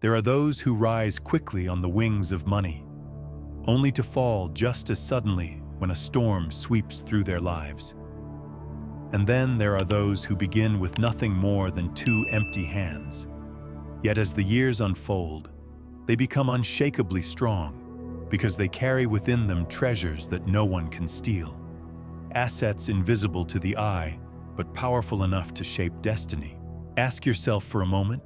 There are those who rise quickly on the wings of money, only to fall just as suddenly when a storm sweeps through their lives. And then there are those who begin with nothing more than two empty hands. Yet as the years unfold, they become unshakably strong because they carry within them treasures that no one can steal. Assets invisible to the eye, but powerful enough to shape destiny. Ask yourself for a moment,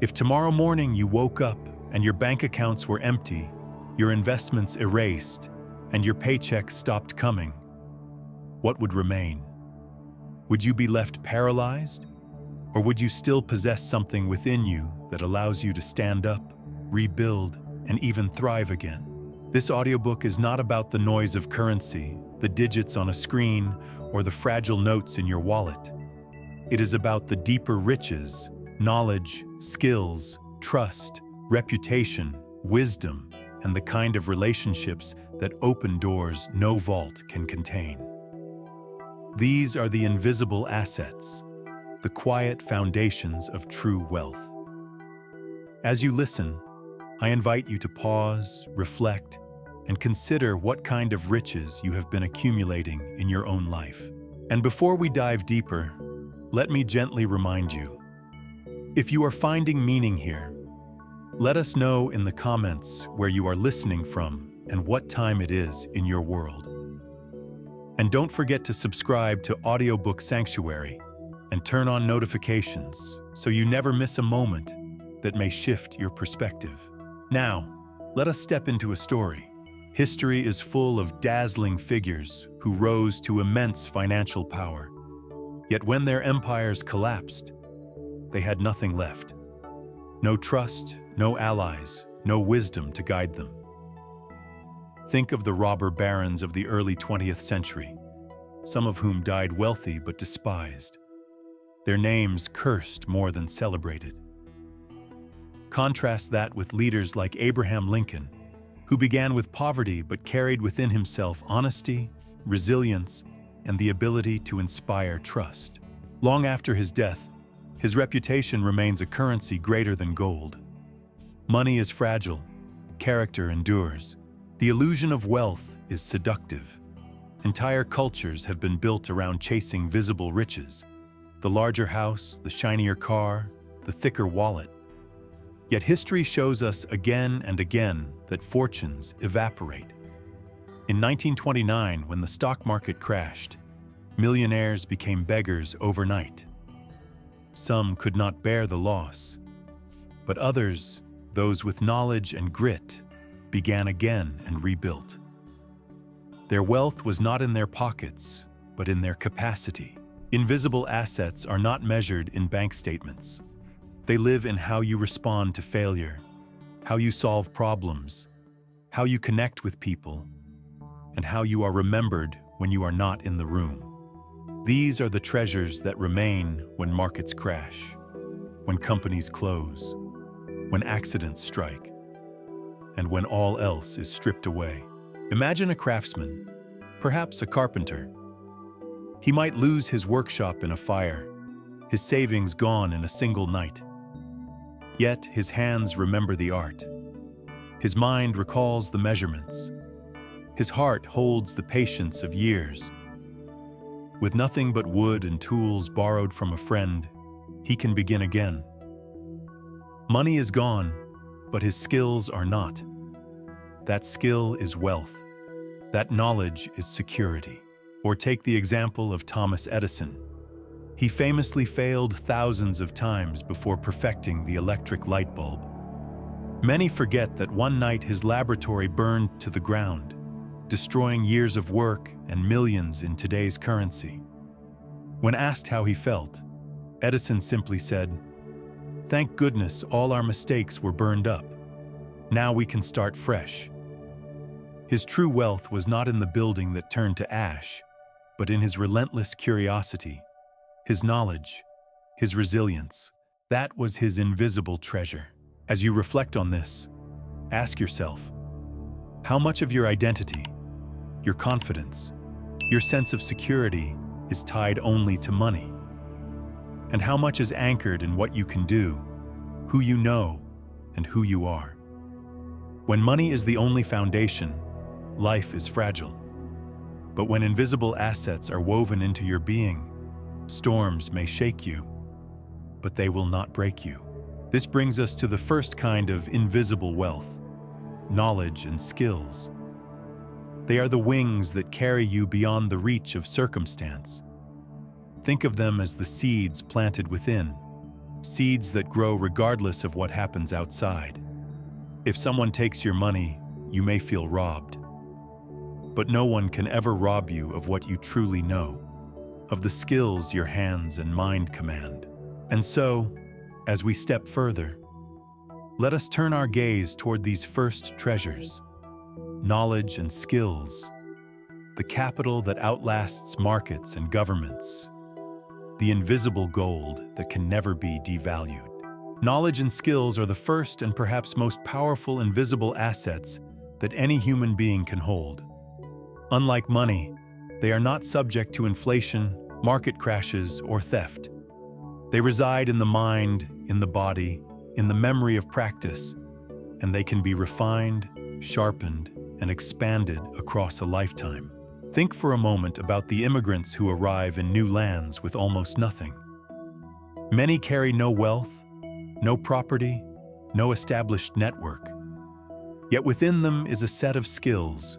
if tomorrow morning you woke up and your bank accounts were empty, your investments erased, and your paychecks stopped coming, what would remain? Would you be left paralyzed? Or would you still possess something within you that allows you to stand up, rebuild, and even thrive again? This audiobook is not about the noise of currency, the digits on a screen, or the fragile notes in your wallet. It is about the deeper riches, knowledge, skills, trust, reputation, wisdom, and the kind of relationships that open doors no vault can contain. These are the invisible assets, the quiet foundations of true wealth. As you listen, I invite you to pause, reflect, and consider what kind of riches you have been accumulating in your own life. And before we dive deeper, let me gently remind you, if you are finding meaning here, let us know in the comments where you are listening from and what time it is in your world. And don't forget to subscribe to Audiobook Sanctuary and turn on notifications so you never miss a moment that may shift your perspective. Now, let us step into a story. History is full of dazzling figures who rose to immense financial power. Yet when their empires collapsed, they had nothing left. No trust, no allies, no wisdom to guide them. Think of the robber barons of the early 20th century, some of whom died wealthy but despised, their names cursed more than celebrated. Contrast that with leaders like Abraham Lincoln, who began with poverty but carried within himself honesty, resilience, and the ability to inspire trust. Long after his death, his reputation remains a currency greater than gold. Money is fragile, character endures. The illusion of wealth is seductive. Entire cultures have been built around chasing visible riches. The larger house, the shinier car, the thicker wallet. Yet history shows us again and again that fortunes evaporate. In 1929, when the stock market crashed, millionaires became beggars overnight. Some could not bear the loss, but others, those with knowledge and grit, began again and rebuilt. Their wealth was not in their pockets, but in their capacity. Invisible assets are not measured in bank statements. They live in how you respond to failure, how you solve problems, how you connect with people, and how you are remembered when you are not in the room. These are the treasures that remain when markets crash, when companies close, when accidents strike, and when all else is stripped away. Imagine a craftsman, perhaps a carpenter. He might lose his workshop in a fire, his savings gone in a single night. Yet his hands remember the art. His mind recalls the measurements. His heart holds the patience of years. With nothing but wood and tools borrowed from a friend, he can begin again. Money is gone, but his skills are not. That skill is wealth. That knowledge is security. Or take the example of Thomas Edison. He famously failed thousands of times before perfecting the electric light bulb. Many forget that one night his laboratory burned to the ground, destroying years of work and millions in today's currency. When asked how he felt, Edison simply said, "Thank goodness all our mistakes were burned up. Now we can start fresh." His true wealth was not in the building that turned to ash, but in his relentless curiosity, his knowledge, his resilience. That was his invisible treasure. As you reflect on this, ask yourself, how much of your identity, your confidence, your sense of security is tied only to money? And how much is anchored in what you can do, who you know, and who you are. When money is the only foundation, life is fragile. But when invisible assets are woven into your being, storms may shake you, but they will not break you. This brings us to the first kind of invisible wealth: knowledge and skills. They are the wings that carry you beyond the reach of circumstance. Think of them as the seeds planted within, seeds that grow regardless of what happens outside. If someone takes your money, you may feel robbed. But no one can ever rob you of what you truly know, of the skills your hands and mind command. And so, as we step further, let us turn our gaze toward these first treasures: knowledge and skills, the capital that outlasts markets and governments, the invisible gold that can never be devalued. Knowledge and skills are the first and perhaps most powerful invisible assets that any human being can hold. Unlike money, they are not subject to inflation, market crashes, or theft. They reside in the mind, in the body, in the memory of practice, and they can be refined, sharpened, and expanded across a lifetime. Think for a moment about the immigrants who arrive in new lands with almost nothing. Many carry no wealth, no property, no established network. Yet within them is a set of skills: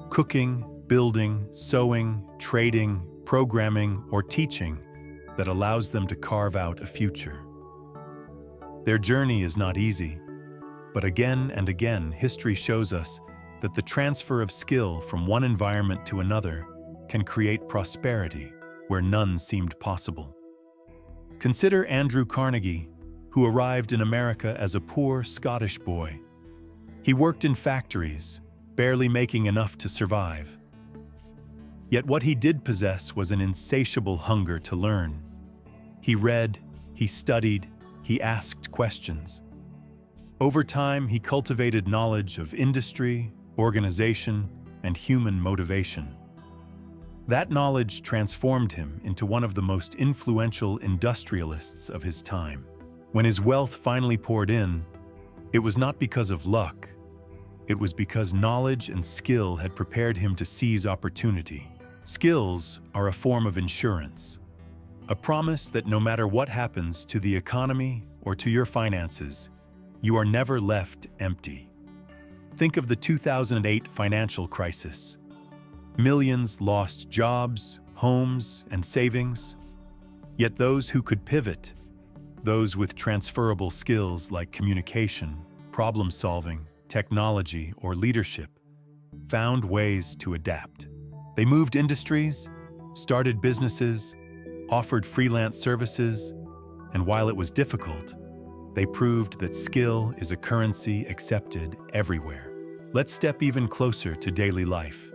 cooking, building, sewing, trading, programming, or teaching that allows them to carve out a future. Their journey is not easy, but again and again, history shows us that the transfer of skill from one environment to another can create prosperity where none seemed possible. Consider Andrew Carnegie, who arrived in America as a poor Scottish boy. He worked in factories, barely making enough to survive. Yet what he did possess was an insatiable hunger to learn. He read, he studied, he asked questions. Over time, he cultivated knowledge of industry, organization, and human motivation. That knowledge transformed him into one of the most influential industrialists of his time. When his wealth finally poured in, it was not because of luck. It was because knowledge and skill had prepared him to seize opportunity. Skills are a form of insurance, a promise that no matter what happens to the economy or to your finances, you are never left empty. Think of the 2008 financial crisis. Millions lost jobs, homes, and savings. Yet those who could pivot, those with transferable skills like communication, problem-solving, technology, or leadership, found ways to adapt. They moved industries, started businesses, offered freelance services, and while it was difficult, they proved that skill is a currency accepted everywhere. Let's step even closer to daily life.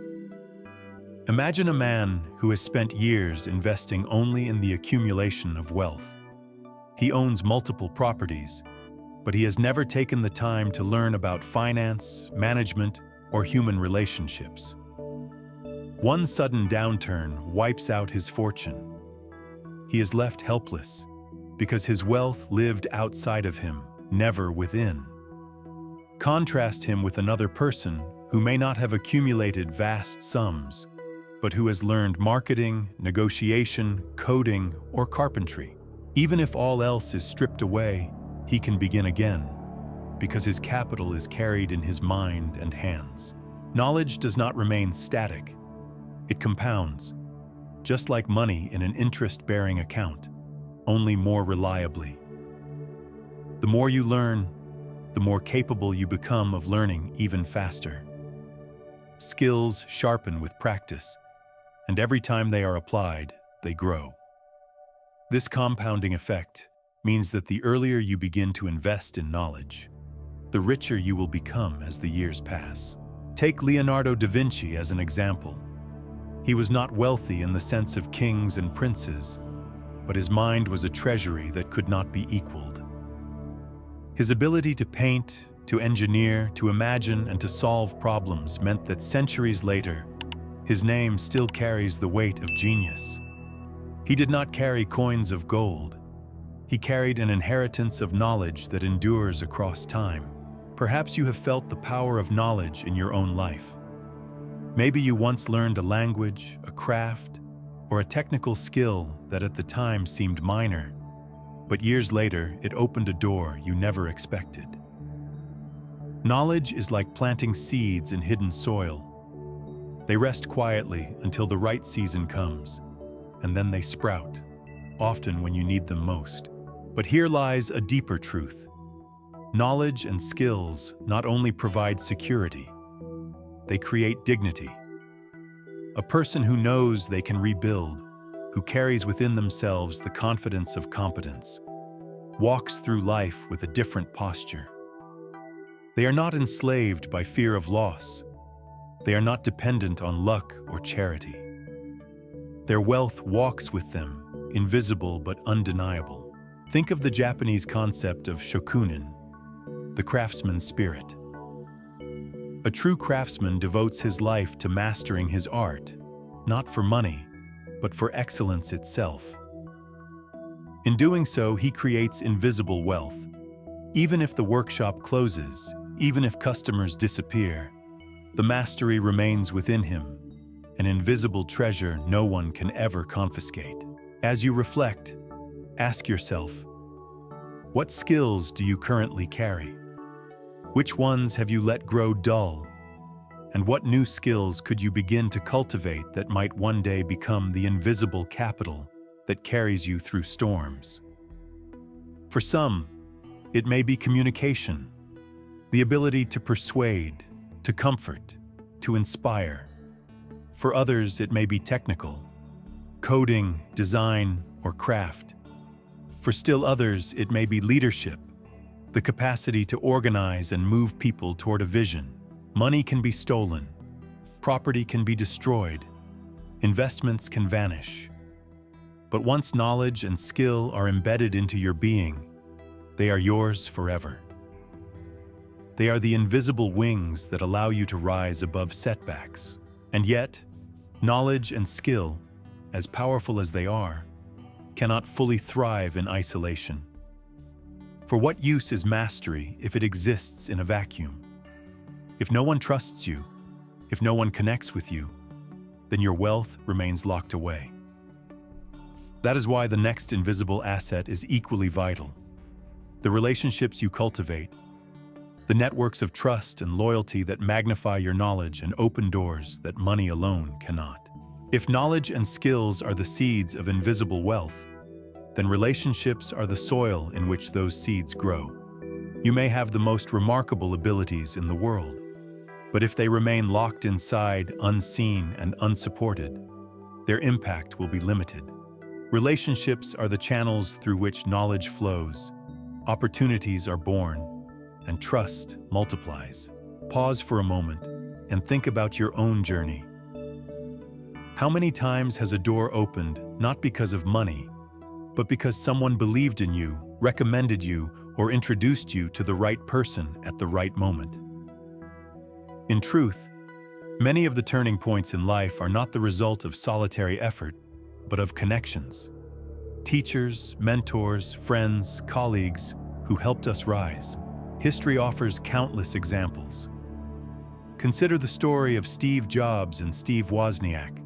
Imagine a man who has spent years investing only in the accumulation of wealth. He owns multiple properties, but he has never taken the time to learn about finance, management, or human relationships. One sudden downturn wipes out his fortune. He is left helpless because his wealth lived outside of him, never within. Contrast him with another person who may not have accumulated vast sums, but who has learned marketing, negotiation, coding, or carpentry. Even if all else is stripped away, he can begin again, because his capital is carried in his mind and hands. Knowledge does not remain static. It compounds, just like money in an interest-bearing account, only more reliably. The more you learn, the more capable you become of learning even faster. Skills sharpen with practice, and every time they are applied, they grow. This compounding effect means that the earlier you begin to invest in knowledge, the richer you will become as the years pass. Take Leonardo da Vinci as an example. He was not wealthy in the sense of kings and princes, but his mind was a treasury that could not be equaled. His ability to paint, to engineer, to imagine, and to solve problems meant that centuries later, his name still carries the weight of genius. He did not carry coins of gold. He carried an inheritance of knowledge that endures across time. Perhaps you have felt the power of knowledge in your own life. Maybe you once learned a language, a craft, or a technical skill that at the time seemed minor, but years later it opened a door you never expected. Knowledge is like planting seeds in hidden soil. They rest quietly until the right season comes, and then they sprout, often when you need them most. But here lies a deeper truth. Knowledge and skills not only provide security, they create dignity. A person who knows they can rebuild, who carries within themselves the confidence of competence, walks through life with a different posture. They are not enslaved by fear of loss. They are not dependent on luck or charity. Their wealth walks with them, invisible but undeniable. Think of the Japanese concept of shokunin, the craftsman's spirit. A true craftsman devotes his life to mastering his art, not for money, but for excellence itself. In doing so, he creates invisible wealth. Even if the workshop closes, even if customers disappear, the mastery remains within him, an invisible treasure no one can ever confiscate. As you reflect, ask yourself, what skills do you currently carry? Which ones have you let grow dull? And what new skills could you begin to cultivate that might one day become the invisible capital that carries you through storms? For some, it may be communication, the ability to persuade, to comfort, to inspire. For others, it may be technical, coding, design, or craft. For still others, it may be leadership, the capacity to organize and move people toward a vision. Money can be stolen, property can be destroyed, investments can vanish. But once knowledge and skill are embedded into your being, they are yours forever. They are the invisible wings that allow you to rise above setbacks. And yet, knowledge and skill, as powerful as they are, cannot fully thrive in isolation. For what use is mastery if it exists in a vacuum? If no one trusts you, if no one connects with you, then your wealth remains locked away. That is why the next invisible asset is equally vital. The relationships you cultivate, the networks of trust and loyalty that magnify your knowledge and open doors that money alone cannot. If knowledge and skills are the seeds of invisible wealth, then relationships are the soil in which those seeds grow. You may have the most remarkable abilities in the world, but if they remain locked inside, unseen and unsupported, their impact will be limited. Relationships are the channels through which knowledge flows, opportunities are born, and trust multiplies. Pause for a moment and think about your own journey. How many times has a door opened not because of money, but because someone believed in you, recommended you, or introduced you to the right person at the right moment? In truth, many of the turning points in life are not the result of solitary effort, but of connections. Teachers, mentors, friends, colleagues who helped us rise. History offers countless examples. Consider the story of Steve Jobs and Steve Wozniak.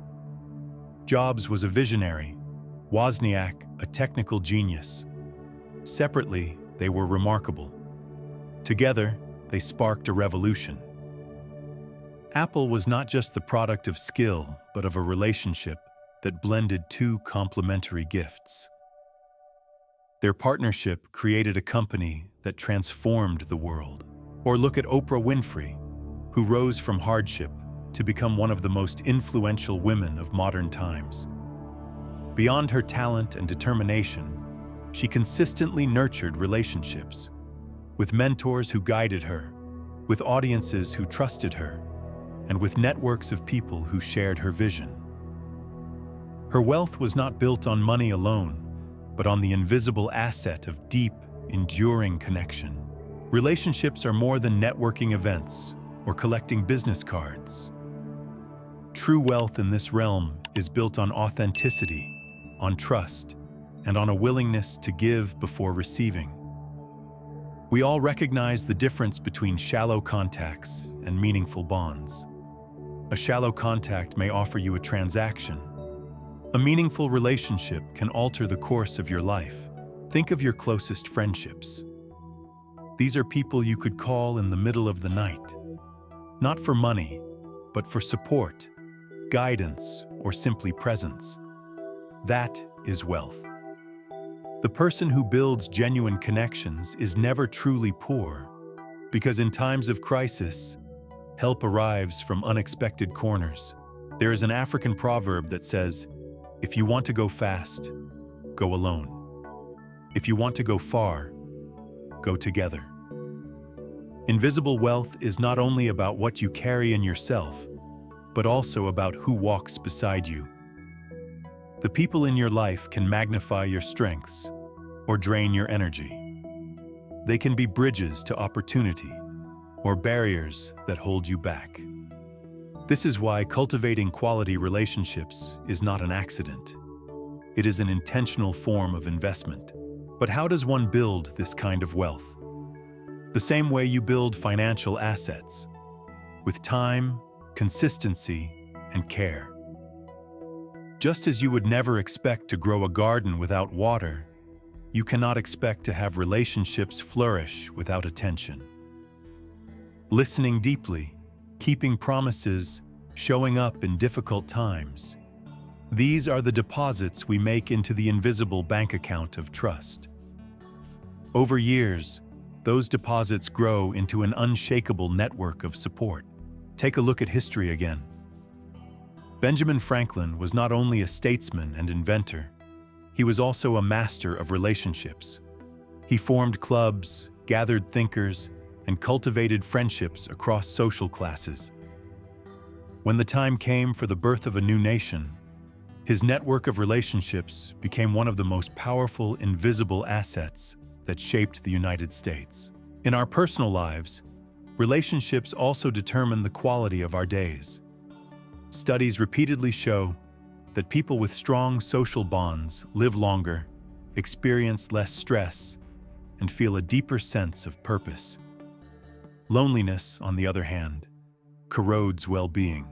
Jobs was a visionary, Wozniak a technical genius. Separately, they were remarkable. Together, they sparked a revolution. Apple was not just the product of skill, but of a relationship that blended two complementary gifts. Their partnership created a company that transformed the world. Or look at Oprah Winfrey, who rose from hardship to become one of the most influential women of modern times. Beyond her talent and determination, she consistently nurtured relationships, with mentors who guided her, with audiences who trusted her, and with networks of people who shared her vision. Her wealth was not built on money alone, but on the invisible asset of deep, enduring connection. Relationships are more than networking events or collecting business cards. True wealth in this realm is built on authenticity, on trust, and on a willingness to give before receiving. We all recognize the difference between shallow contacts and meaningful bonds. A shallow contact may offer you a transaction. A meaningful relationship can alter the course of your life. Think of your closest friendships. These are people you could call in the middle of the night, not for money, but for support, guidance, or simply presence. That is wealth. The person who builds genuine connections is never truly poor, because in times of crisis, help arrives from unexpected corners. There is an African proverb that says, "If you want to go fast, go alone. If you want to go far, go together." Invisible wealth is not only about what you carry in yourself, but also about who walks beside you. The people in your life can magnify your strengths or drain your energy. They can be bridges to opportunity or barriers that hold you back. This is why cultivating quality relationships is not an accident. It is an intentional form of investment. But how does one build this kind of wealth? The same way you build financial assets, with time, consistency, and care. Just as you would never expect to grow a garden without water, you cannot expect to have relationships flourish without attention. Listening deeply, keeping promises, showing up in difficult times. These are the deposits we make into the invisible bank account of trust. Over years, those deposits grow into an unshakable network of support. Take a look at history again. Benjamin Franklin was not only a statesman and inventor, he was also a master of relationships. He formed clubs, gathered thinkers, and cultivated friendships across social classes. When the time came for the birth of a new nation, his network of relationships became one of the most powerful invisible assets that shaped the United States. In our personal lives, relationships also determine the quality of our days. Studies repeatedly show that people with strong social bonds live longer, experience less stress, and feel a deeper sense of purpose. Loneliness, on the other hand, corrodes well-being.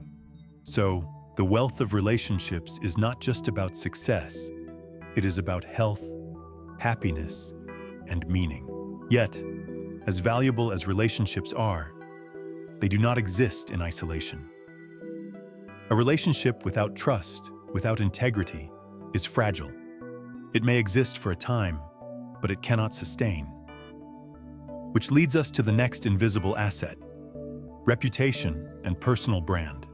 So, the wealth of relationships is not just about success, it is about health, happiness, and meaning. Yet, as valuable as relationships are, they do not exist in isolation. A relationship without trust, without integrity, is fragile. It may exist for a time, but it cannot sustain. Which leads us to the next invisible asset: reputation and personal brand.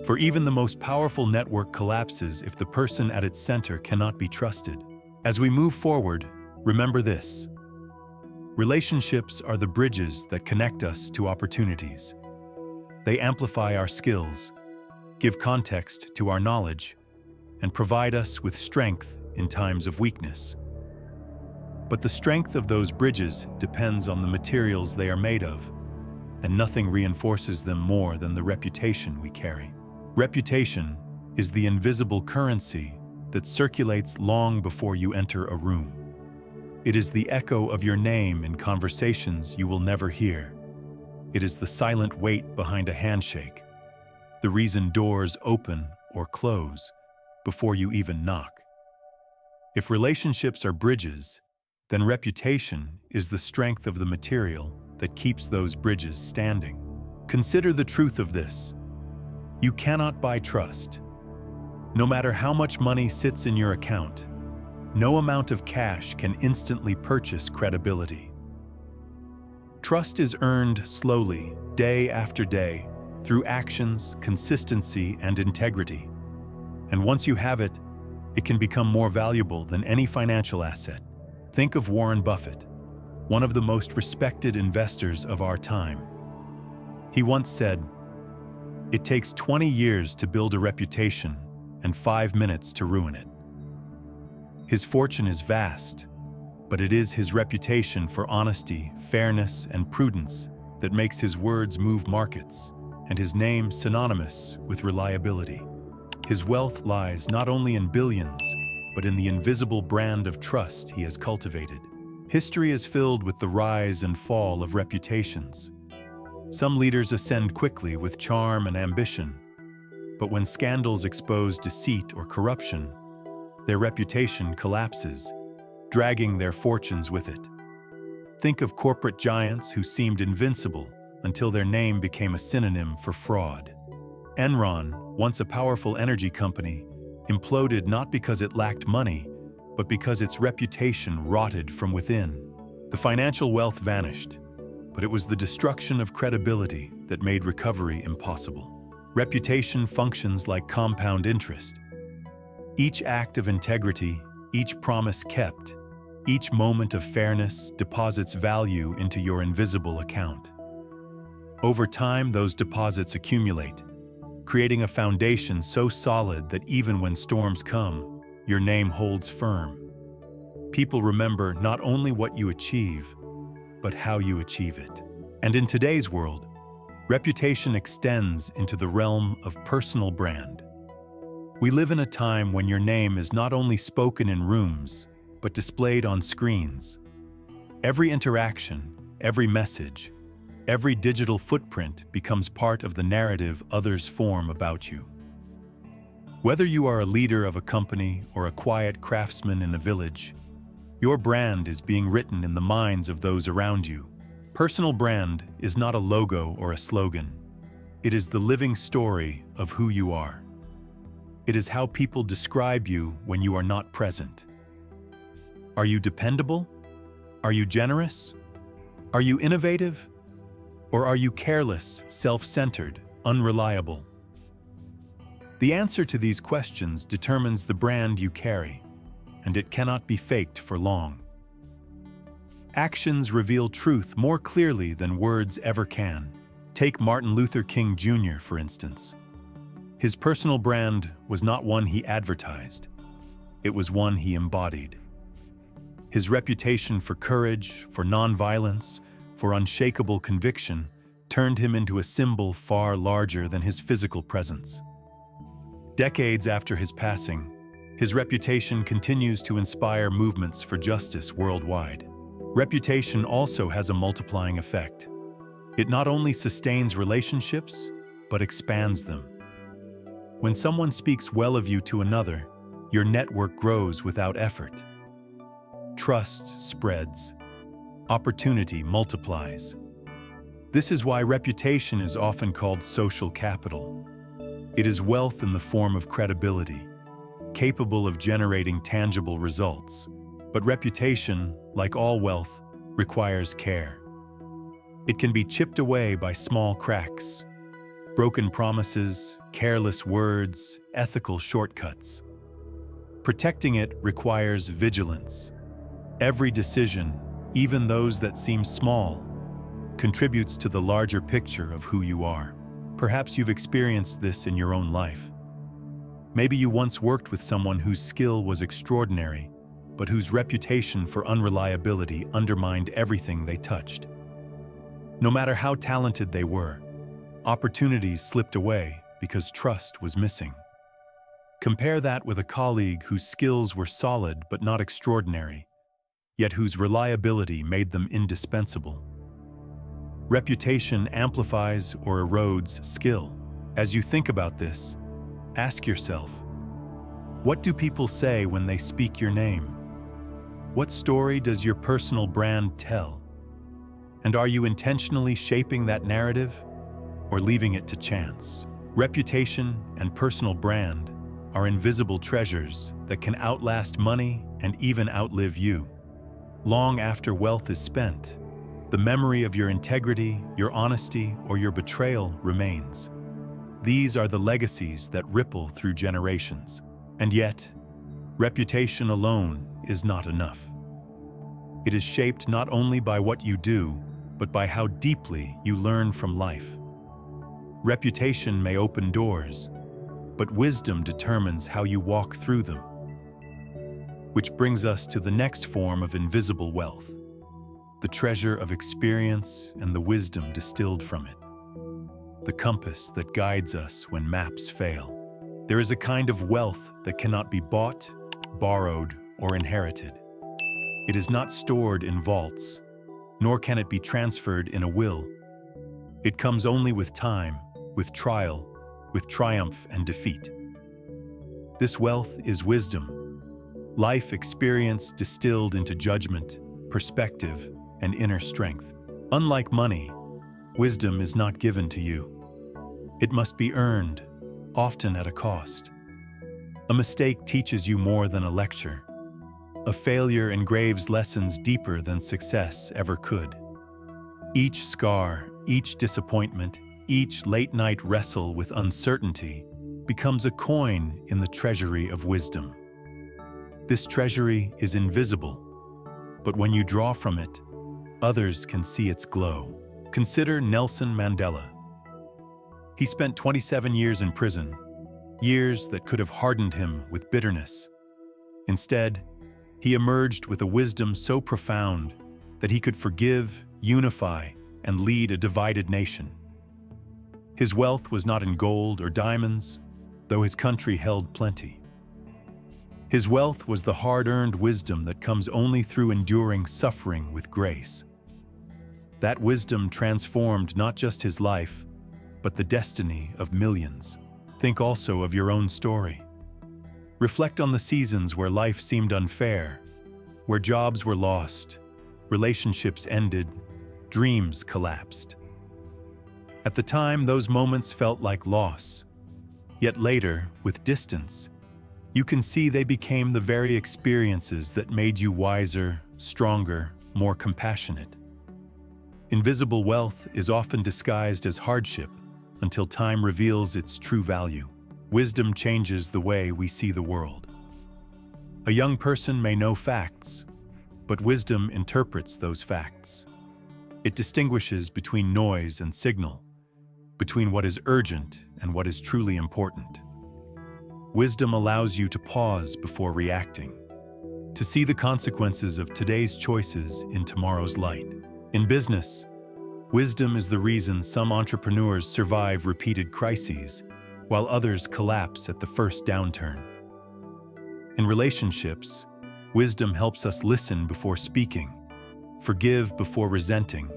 For even the most powerful network collapses if the person at its center cannot be trusted. As we move forward, remember this: relationships are the bridges that connect us to opportunities. They amplify our skills, give context to our knowledge, and provide us with strength in times of weakness. But the strength of those bridges depends on the materials they are made of, and nothing reinforces them more than the reputation we carry. Reputation is the invisible currency that circulates long before you enter a room. It is the echo of your name in conversations you will never hear. It is the silent weight behind a handshake, the reason doors open or close before you even knock. If relationships are bridges, then reputation is the strength of the material that keeps those bridges standing. Consider the truth of this: you cannot buy trust. No matter how much money sits in your account, no amount of cash can instantly purchase credibility. Trust is earned slowly, day after day, through actions, consistency, and integrity. And once you have it, it can become more valuable than any financial asset. Think of Warren Buffett, one of the most respected investors of our time. He once said, "It takes 20 years to build a reputation and 5 minutes to ruin it." His fortune is vast, but it is his reputation for honesty, fairness, and prudence that makes his words move markets, and his name synonymous with reliability. His wealth lies not only in billions, but in the invisible brand of trust he has cultivated. History is filled with the rise and fall of reputations. Some leaders ascend quickly with charm and ambition, but when scandals expose deceit or corruption, their reputation collapses, dragging their fortunes with it. Think of corporate giants who seemed invincible until their name became a synonym for fraud. Enron, once a powerful energy company, imploded not because it lacked money, but because its reputation rotted from within. The financial wealth vanished, but it was the destruction of credibility that made recovery impossible. Reputation functions like compound interest. Each act of integrity, each promise kept, each moment of fairness deposits value into your invisible account. Over time, those deposits accumulate, creating a foundation so solid that even when storms come, your name holds firm. People remember not only what you achieve, but how you achieve it. And in today's world, reputation extends into the realm of personal brand. We live in a time when your name is not only spoken in rooms, but displayed on screens. Every interaction, every message, every digital footprint becomes part of the narrative others form about you. Whether you are a leader of a company or a quiet craftsman in a village, your brand is being written in the minds of those around you. Personal brand is not a logo or a slogan. It is the living story of who you are. It is how people describe you when you are not present. Are you dependable? Are you generous? Are you innovative? Or are you careless, self-centered, unreliable? The answer to these questions determines the brand you carry, and it cannot be faked for long. Actions reveal truth more clearly than words ever can. Take Martin Luther King Jr., for instance. His personal brand was not one he advertised. It was one he embodied. His reputation for courage, for nonviolence, for unshakable conviction turned him into a symbol far larger than his physical presence. Decades after his passing, his reputation continues to inspire movements for justice worldwide. Reputation also has a multiplying effect. It not only sustains relationships, but expands them. When someone speaks well of you to another, your network grows without effort. Trust spreads. Opportunity multiplies. This is why reputation is often called social capital. It is wealth in the form of credibility, capable of generating tangible results. But reputation, like all wealth, requires care. It can be chipped away by small cracks, broken promises, careless words, ethical shortcuts. Protecting it requires vigilance. Every decision, even those that seem small, contributes to the larger picture of who you are. Perhaps you've experienced this in your own life. Maybe you once worked with someone whose skill was extraordinary, but whose reputation for unreliability undermined everything they touched. No matter how talented they were, opportunities slipped away because trust was missing. Compare that with a colleague whose skills were solid but not extraordinary, yet whose reliability made them indispensable. Reputation amplifies or erodes skill. As you think about this, ask yourself, what do people say when they speak your name? What story does your personal brand tell? And are you intentionally shaping that narrative or leaving it to chance? Reputation and personal brand are invisible treasures that can outlast money and even outlive you. Long after wealth is spent, the memory of your integrity, your honesty, or your betrayal remains. These are the legacies that ripple through generations. And yet, reputation alone is not enough. It is shaped not only by what you do, but by how deeply you learn from life. Reputation may open doors, but wisdom determines how you walk through them. Which brings us to the next form of invisible wealth, the treasure of experience and the wisdom distilled from it. The compass that guides us when maps fail. There is a kind of wealth that cannot be bought borrowed, or inherited. It is not stored in vaults, nor can it be transferred in a will. It comes only with time, with trial, with triumph and defeat. This wealth is wisdom, life experience distilled into judgment, perspective, and inner strength. Unlike money, wisdom is not given to you. It must be earned, often at a cost. A mistake teaches you more than a lecture. A failure engraves lessons deeper than success ever could. Each scar, each disappointment, each late-night wrestle with uncertainty becomes a coin in the treasury of wisdom. This treasury is invisible, but when you draw from it, others can see its glow. Consider Nelson Mandela. He spent 27 years in prison, years that could have hardened him with bitterness. Instead, he emerged with a wisdom so profound that he could forgive, unify, and lead a divided nation. His wealth was not in gold or diamonds, though his country held plenty. His wealth was the hard-earned wisdom that comes only through enduring suffering with grace. That wisdom transformed not just his life, but the destiny of millions. Think also of your own story. Reflect on the seasons where life seemed unfair, where jobs were lost, relationships ended, dreams collapsed. At the time, those moments felt like loss. Yet later, with distance, you can see they became the very experiences that made you wiser, stronger, more compassionate. Invisible wealth is often disguised as hardship until time reveals its true value. Wisdom changes the way we see the world. A young person may know facts, but wisdom interprets those facts. It distinguishes between noise and signal, between what is urgent and what is truly important. Wisdom allows you to pause before reacting, to see the consequences of today's choices in tomorrow's light. In business, wisdom is the reason some entrepreneurs survive repeated crises, while others collapse at the first downturn. In relationships, wisdom helps us listen before speaking, forgive before resenting,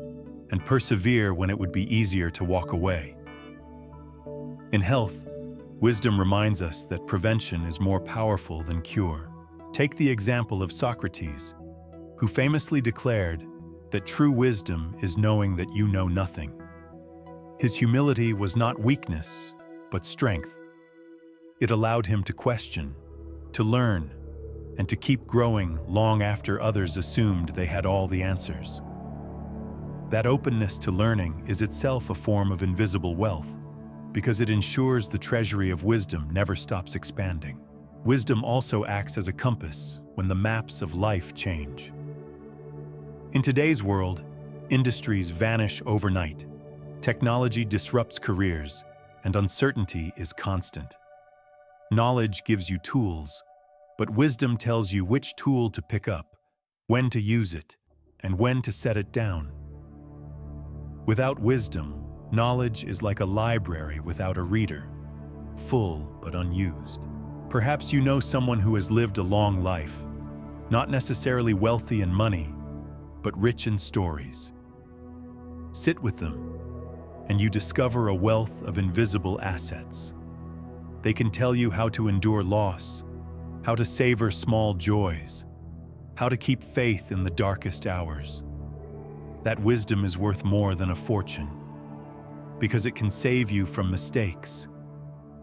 and persevere when it would be easier to walk away. In health, wisdom reminds us that prevention is more powerful than cure. Take the example of Socrates, who famously declared that true wisdom is knowing that you know nothing. His humility was not weakness, but strength. It allowed him to question, to learn, and to keep growing long after others assumed they had all the answers. That openness to learning is itself a form of invisible wealth, because it ensures the treasury of wisdom never stops expanding. Wisdom also acts as a compass when the maps of life change. In today's world, industries vanish overnight, technology disrupts careers, and uncertainty is constant. Knowledge gives you tools, but wisdom tells you which tool to pick up, when to use it, and when to set it down. Without wisdom, knowledge is like a library without a reader, full but unused. Perhaps you know someone who has lived a long life, not necessarily wealthy in money, but rich in stories. Sit with them, and you discover a wealth of invisible assets. They can tell you how to endure loss, how to savor small joys, how to keep faith in the darkest hours. That wisdom is worth more than a fortune, because it can save you from mistakes,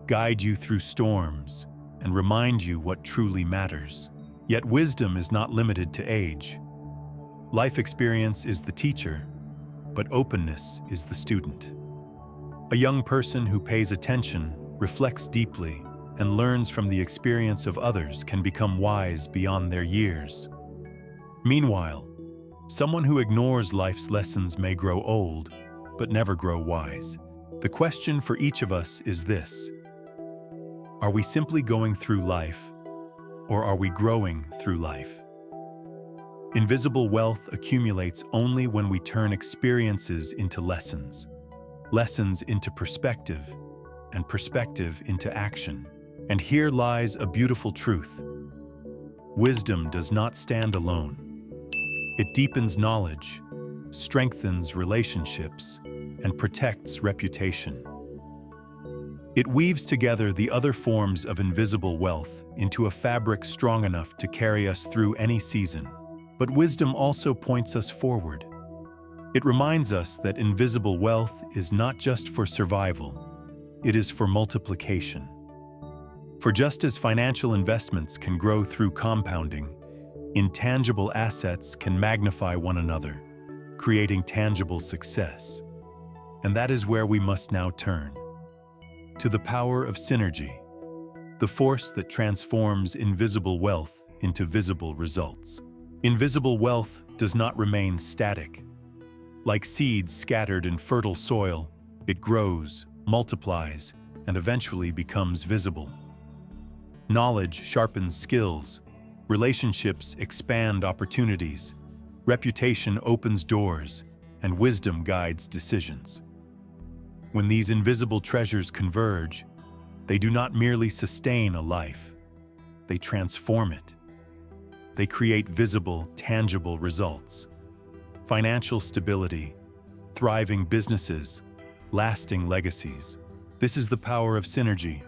guide you through storms, and remind you what truly matters. Yet wisdom is not limited to age. Life experience is the teacher, but openness is the student. A young person who pays attention, reflects deeply, and learns from the experience of others can become wise beyond their years. Meanwhile, someone who ignores life's lessons may grow old, but never grow wise. The question for each of us is this: are we simply going through life, or are we growing through life? Invisible wealth accumulates only when we turn experiences into lessons, lessons into perspective, and perspective into action. And here lies a beautiful truth. Wisdom does not stand alone. It deepens knowledge, strengthens relationships, and protects reputation. It weaves together the other forms of invisible wealth into a fabric strong enough to carry us through any season. But wisdom also points us forward. It reminds us that invisible wealth is not just for survival, it is for multiplication. For just as financial investments can grow through compounding, intangible assets can magnify one another, creating tangible success. And that is where we must now turn. To the power of synergy, the force that transforms invisible wealth into visible results. Invisible wealth does not remain static. Like seeds scattered in fertile soil, it grows, multiplies, and eventually becomes visible. Knowledge sharpens skills, relationships expand opportunities, reputation opens doors, and wisdom guides decisions. When these invisible treasures converge, they do not merely sustain a life, they transform it. They create visible, tangible results. Financial stability, thriving businesses, lasting legacies. This is the power of synergy,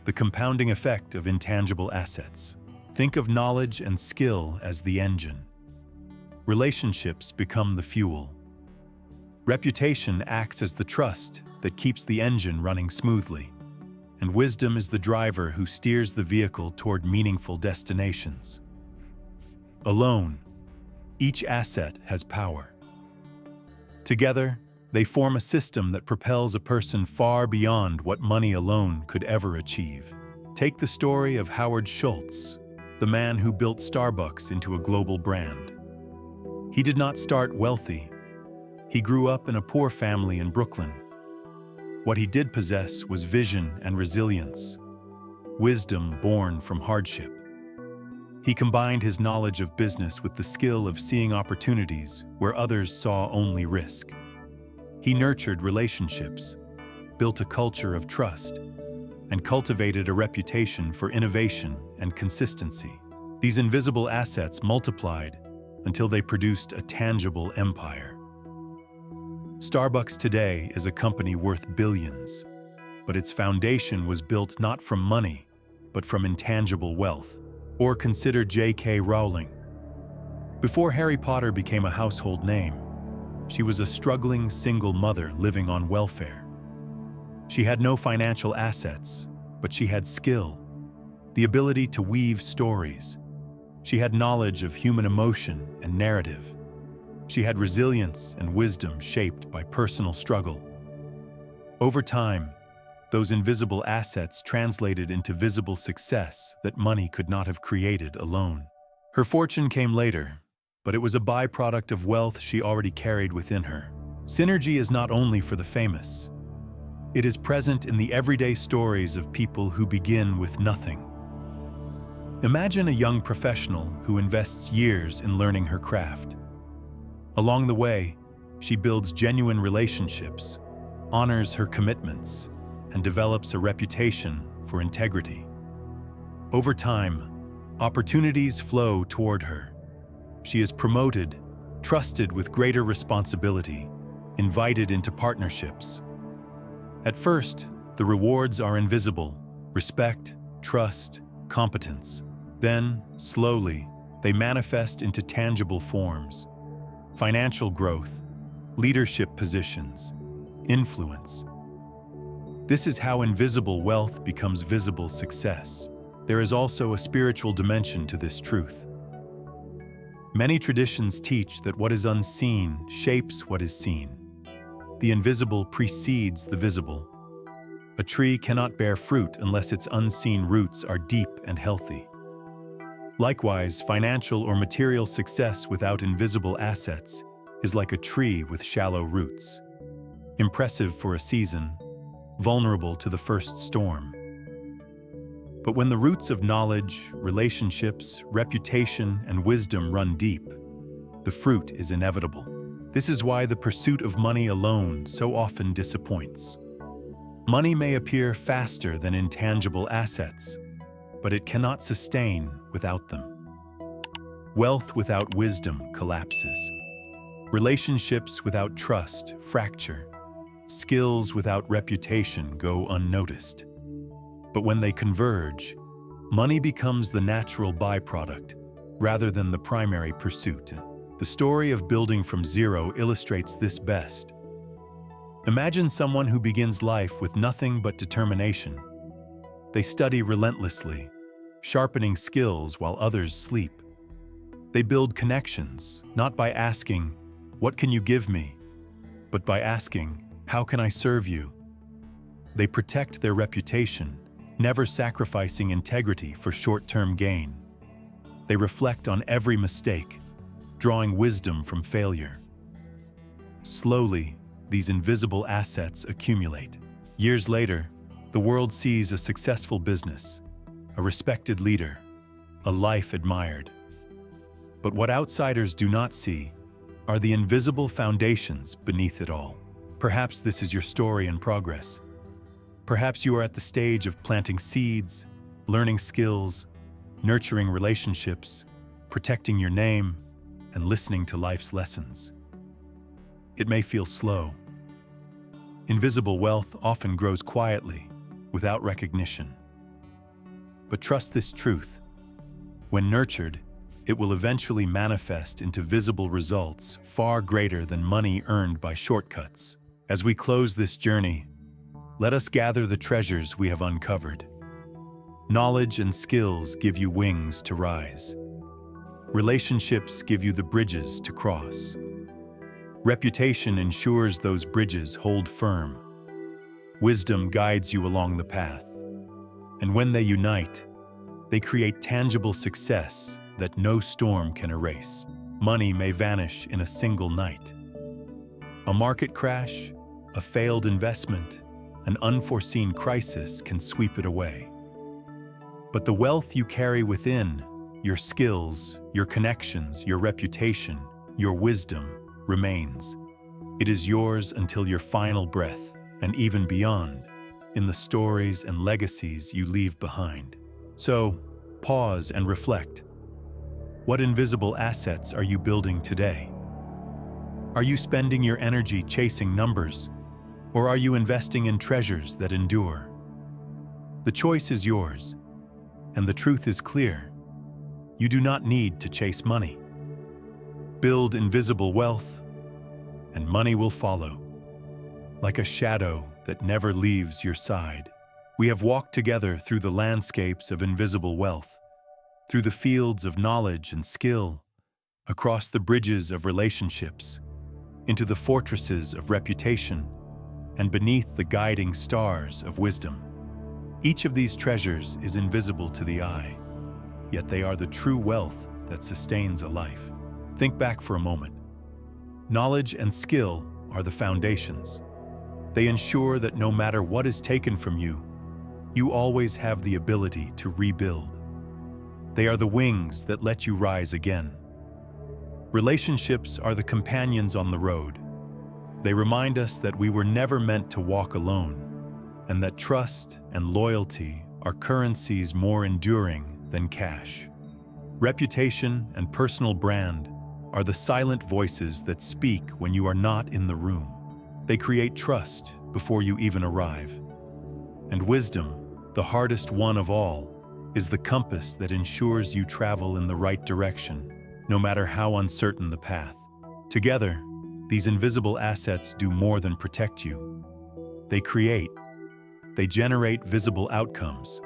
the compounding effect of intangible assets. Think of knowledge and skill as the engine. Relationships become the fuel. Reputation acts as the trust that keeps the engine running smoothly, and wisdom is the driver who steers the vehicle toward meaningful destinations. Alone, each asset has power. Together, they form a system that propels a person far beyond what money alone could ever achieve. Take the story of Howard Schultz, the man who built Starbucks into a global brand. He did not start wealthy. He grew up in a poor family in Brooklyn. What he did possess was vision and resilience, wisdom born from hardship. He combined his knowledge of business with the skill of seeing opportunities where others saw only risk. He nurtured relationships, built a culture of trust, and cultivated a reputation for innovation and consistency. These invisible assets multiplied until they produced a tangible empire. Starbucks today is a company worth billions, but its foundation was built not from money, but from intangible wealth. Or consider J.K. Rowling. Before Harry Potter became a household name, she was a struggling single mother living on welfare. She had no financial assets, but she had skill, the ability to weave stories. She had knowledge of human emotion and narrative. She had resilience and wisdom shaped by personal struggle. Over time, those invisible assets translated into visible success that money could not have created alone. Her fortune came later, but it was a byproduct of wealth she already carried within her. Synergy is not only for the famous. It is present in the everyday stories of people who begin with nothing. Imagine a young professional who invests years in learning her craft. Along the way, she builds genuine relationships, honors her commitments, and develops a reputation for integrity. Over time, opportunities flow toward her. She is promoted, trusted with greater responsibility, invited into partnerships. At first, the rewards are invisible: respect, trust, competence. Then, slowly, they manifest into tangible forms: financial growth, leadership positions, influence. This is how invisible wealth becomes visible success. There is also a spiritual dimension to this truth. Many traditions teach that what is unseen shapes what is seen. The invisible precedes the visible. A tree cannot bear fruit unless its unseen roots are deep and healthy. Likewise, financial or material success without invisible assets is like a tree with shallow roots. Impressive for a season, vulnerable to the first storm. But when the roots of knowledge, relationships, reputation, and wisdom run deep, the fruit is inevitable. This is why the pursuit of money alone so often disappoints. Money may appear faster than intangible assets, but it cannot sustain without them. Wealth without wisdom collapses. Relationships without trust fracture. Skills without reputation go unnoticed. But when they converge, money becomes the natural byproduct rather than the primary pursuit. The story of building from zero illustrates this best. Imagine someone who begins life with nothing but determination. They study relentlessly, sharpening skills while others sleep. They build connections, not by asking, "What can you give me?" but by asking, "How can I serve you?" They protect their reputation, never sacrificing integrity for short-term gain. They reflect on every mistake, drawing wisdom from failure. Slowly, these invisible assets accumulate. Years later, the world sees a successful business, a respected leader, a life admired. But what outsiders do not see are the invisible foundations beneath it all. Perhaps this is your story in progress. Perhaps you are at the stage of planting seeds, learning skills, nurturing relationships, protecting your name, and listening to life's lessons. It may feel slow. Invisible wealth often grows quietly, without recognition. But trust this truth. When nurtured, it will eventually manifest into visible results far greater than money earned by shortcuts. As we close this journey, let us gather the treasures we have uncovered. Knowledge and skills give you wings to rise. Relationships give you the bridges to cross. Reputation ensures those bridges hold firm. Wisdom guides you along the path. And when they unite, they create tangible success that no storm can erase. Money may vanish in a single night. A market crash, a failed investment, an unforeseen crisis can sweep it away. But the wealth you carry within, your skills, your connections, your reputation, your wisdom, remains. It is yours until your final breath, and even beyond, in the stories and legacies you leave behind. So, pause and reflect. What invisible assets are you building today? Are you spending your energy chasing numbers, or are you investing in treasures that endure? The choice is yours, and the truth is clear. You do not need to chase money. Build invisible wealth, and money will follow. Like a shadow that never leaves your side. We have walked together through the landscapes of invisible wealth, through the fields of knowledge and skill, across the bridges of relationships, into the fortresses of reputation, and beneath the guiding stars of wisdom. Each of these treasures is invisible to the eye, yet they are the true wealth that sustains a life. Think back for a moment. Knowledge and skill are the foundations. They ensure that no matter what is taken from you, you always have the ability to rebuild. They are the wings that let you rise again. Relationships are the companions on the road. They remind us that we were never meant to walk alone, and that trust and loyalty are currencies more enduring than cash. Reputation and personal brand are the silent voices that speak when you are not in the room. They create trust before you even arrive. And wisdom, the hardest one of all, is the compass that ensures you travel in the right direction, no matter how uncertain the path. Together, these invisible assets do more than protect you. They generate visible outcomes.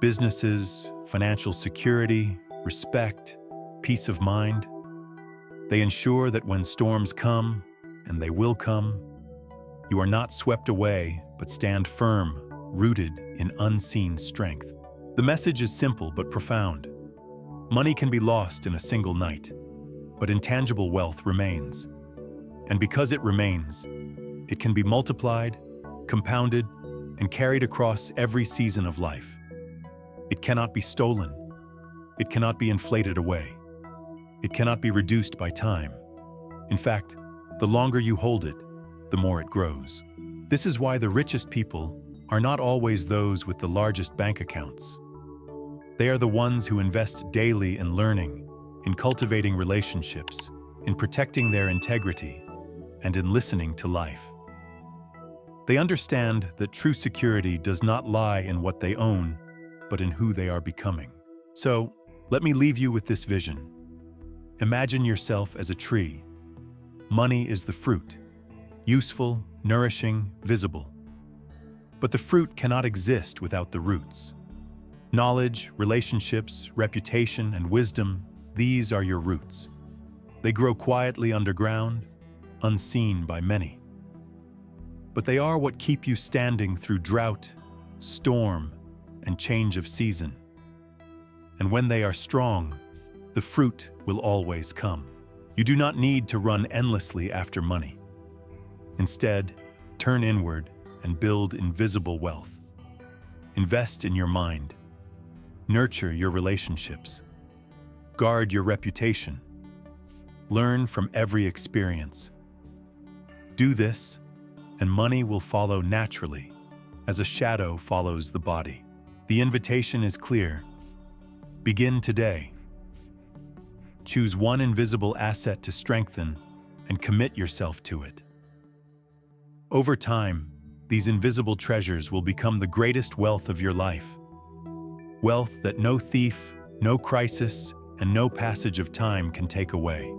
Businesses, financial security, respect, peace of mind. They ensure that when storms come, and they will come, you are not swept away, but stand firm, rooted in unseen strength. The message is simple but profound. Money can be lost in a single night, but intangible wealth remains. And because it remains, it can be multiplied, compounded, and carried across every season of life. It cannot be stolen. It cannot be inflated away. It cannot be reduced by time. In fact, the longer you hold it, the more it grows. This is why the richest people are not always those with the largest bank accounts. They are the ones who invest daily in learning, in cultivating relationships, in protecting their integrity, and in listening to life. They understand that true security does not lie in what they own, but in who they are becoming. So, let me leave you with this vision. Imagine yourself as a tree. Money is the fruit, useful, nourishing, visible. But the fruit cannot exist without the roots. Knowledge, relationships, reputation, and wisdom, these are your roots. They grow quietly underground, unseen by many. But they are what keep you standing through drought, storm, and change of season. And when they are strong, the fruit will always come. You do not need to run endlessly after money. Instead, turn inward and build invisible wealth. Invest in your mind. Nurture your relationships. Guard your reputation. Learn from every experience. Do this, and money will follow naturally, as a shadow follows the body. The invitation is clear. Begin today. Choose one invisible asset to strengthen and commit yourself to it. Over time, these invisible treasures will become the greatest wealth of your life. Wealth that no thief, no crisis, and no passage of time can take away.